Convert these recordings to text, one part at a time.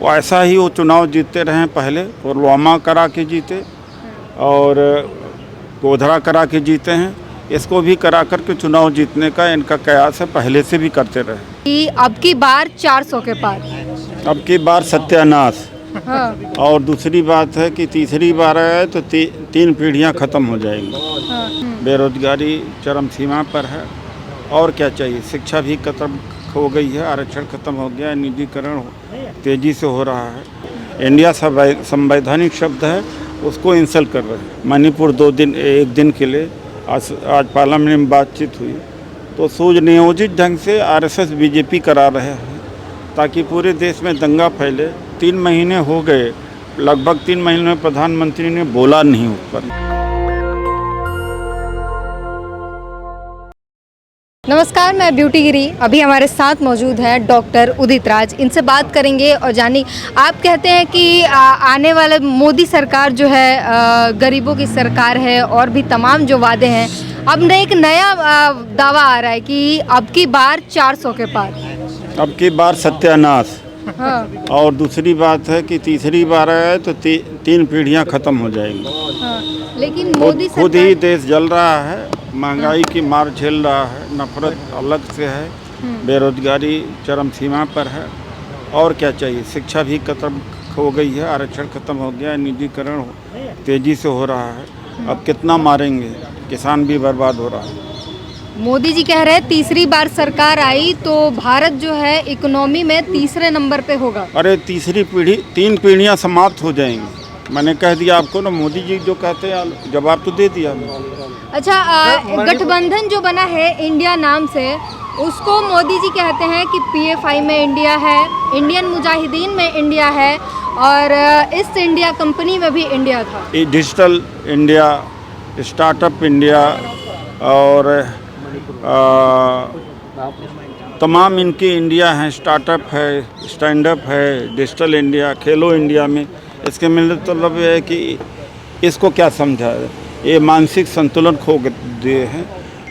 वो ऐसा ही वो चुनाव जीतते रहे पहले, पुलवामा करा के जीते और गोधरा करा के जीते हैं। इसको भी करा कर के चुनाव जीतने का इनका कयास है, पहले से भी करते रहे। कि अब की बार 400 के पार, अब की बार सत्यानाश। हाँ, और दूसरी बात है कि तीसरी बार आए तो तीन पीढ़ियां ख़त्म हो जाएंगी। हाँ, बेरोजगारी चरम सीमा पर है और क्या चाहिए। शिक्षा भी खत्म हो गई है, आरक्षण खत्म हो गया, निजीकरण तेज़ी से हो रहा है। इंडिया संवैधानिक शब्द है, उसको इंसल्ट कर रहे हैं। मणिपुर एक दिन के लिए आज पार्लियामेंट में बातचीत हुई तो सुनियोजित ढंग से आरएसएस बीजेपी करा रहे हैं ताकि पूरे देश में दंगा फैले। 3 महीने हो गए, लगभग 3 महीने में प्रधानमंत्री ने बोला नहीं ऊपर। नमस्कार, मैं ब्यूटी गिरी। अभी हमारे साथ मौजूद हैं डॉक्टर उदित राज। इनसे बात करेंगे और जानिए, आप कहते हैं कि आने वाले मोदी सरकार जो है गरीबों की सरकार है और भी तमाम जो वादे हैं। अब एक नया दावा आ रहा है कि अब की बार 400 के पार, अब की बार सत्यानाश। हाँ, और दूसरी बात है कि तीसरी बार आए तो तीन पीढ़ियां ख़त्म हो जाएंगी। हाँ। लेकिन मोदी खुद ही देश जल रहा है, महंगाई की मार झेल रहा है, नफरत अलग से है, बेरोजगारी चरम सीमा पर है और क्या चाहिए। शिक्षा भी खत्म हो गई है, आरक्षण खत्म हो गया, निजीकरण तेज़ी से हो रहा है। अब कितना मारेंगे, किसान भी बर्बाद हो रहा है। मोदी जी कह रहे हैं तीसरी बार सरकार आई तो भारत जो है इकोनॉमी में तीसरे नंबर पे होगा। अरे तीन पीढ़ियां समाप्त हो जाएंगी। मैंने कह दिया आपको ना, मोदी जी जो कहते हैं जवाब तो दे दिया। अच्छा, गठबंधन जो बना है इंडिया नाम से, उसको मोदी जी कहते हैं कि पीएफआई में इंडिया है, इंडियन मुजाहिदीन में इंडिया है और ईस्ट इंडिया कंपनी में भी इंडिया था। डिजिटल इंडिया, स्टार्टअप इंडिया और तमाम इनकी इंडिया हैं। स्टार्टअप है, स्टैंड अप है, डिजिटल इंडिया, खेलो इंडिया में। इसके मतलब ये है कि इसको क्या समझा है, ये मानसिक संतुलन खो दिए हैं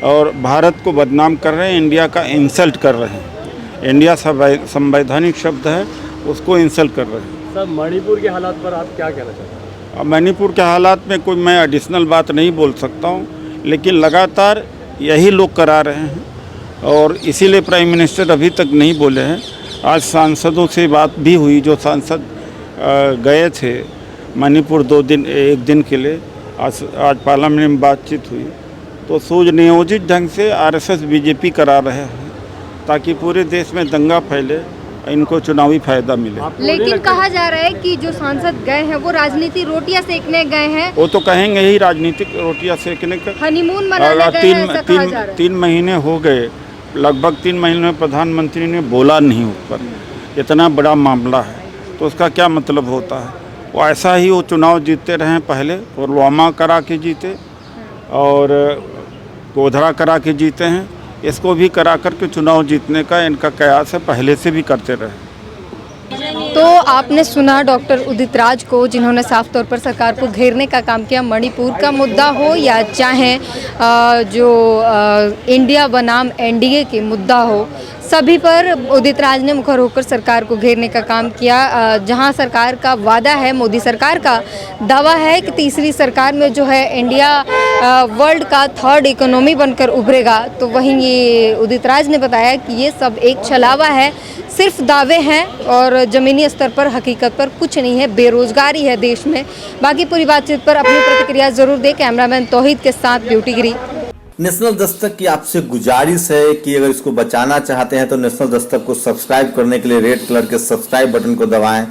और भारत को बदनाम कर रहे हैं, इंडिया का इंसल्ट कर रहे हैं। इंडिया संवैधानिक शब्द है, उसको इंसल्ट कर रहे हैं। सर, मणिपुर के हालात पर आप क्या कहना चाहते हैं? अब मणिपुर के हालात में कोई मैं एडिशनल बात नहीं बोल सकता हूँ, लेकिन लगातार यही लोग करा रहे हैं और इसीलिए प्राइम मिनिस्टर अभी तक नहीं बोले हैं। आज सांसदों से बात भी हुई, जो सांसद गए थे मणिपुर एक दिन के लिए, आज पार्लियामेंट में बातचीत हुई तो सुनियोजित ढंग से आरएसएस बीजेपी करा रहे हैं ताकि पूरे देश में दंगा फैले, इनको चुनावी फायदा मिले। लेकिन कहा जा रहा है कि जो सांसद गए हैं वो राजनीति रोटियां सेकने गए हैं। वो तो कहेंगे ही राजनीतिक रोटियां सेकने का, हनीमून मनाने गए हैं, ऐसा कहा जा रहा है। 3 महीने हो गए, लगभग 3 महीने में प्रधानमंत्री ने बोला नहीं ऊपर। इतना बड़ा मामला है तो उसका क्या मतलब होता है। वो ऐसा ही वो चुनाव जीतते रहे पहले, पुलवामा करा के जीते और गोधरा करा के जीते हैं। इसको भी करा कर के चुनाव जीतने का इनका कयास है, पहले से भी करते रहे। तो आपने सुना डॉक्टर उदित राज को, जिन्होंने साफ तौर पर सरकार को घेरने का काम किया। मणिपुर का मुद्दा हो या चाहे जो इंडिया बनाम एनडीए के मुद्दा हो, सभी पर उदित राज ने मुखर होकर सरकार को घेरने का काम किया। जहां सरकार का वादा है, मोदी सरकार का दावा है कि तीसरी सरकार में जो है इंडिया वर्ल्ड का 3rd इकोनॉमी बनकर उभरेगा, तो वहीं ये उदित राज ने बताया कि ये सब एक छलावा है, सिर्फ दावे हैं और ज़मीनी स्तर पर हकीकत पर कुछ नहीं है। बेरोजगारी है देश में। बाकी पूरी बातचीत पर अपनी प्रतिक्रिया जरूर दें। कैमरामैन तौहीद के साथ ब्यूटी गिरी। नेशनल दस्तक की आपसे गुजारिश है कि अगर इसको बचाना चाहते हैं तो नेशनल दस्तक को सब्सक्राइब करने के लिए रेड कलर के सब्सक्राइब बटन को दबाएं,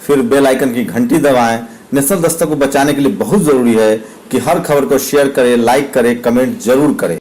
फिर बेल आइकन की घंटी दबाएं। नेशनल दस्तक को बचाने के लिए बहुत जरूरी है कि हर खबर को शेयर करें, लाइक करें, कमेंट जरूर करें।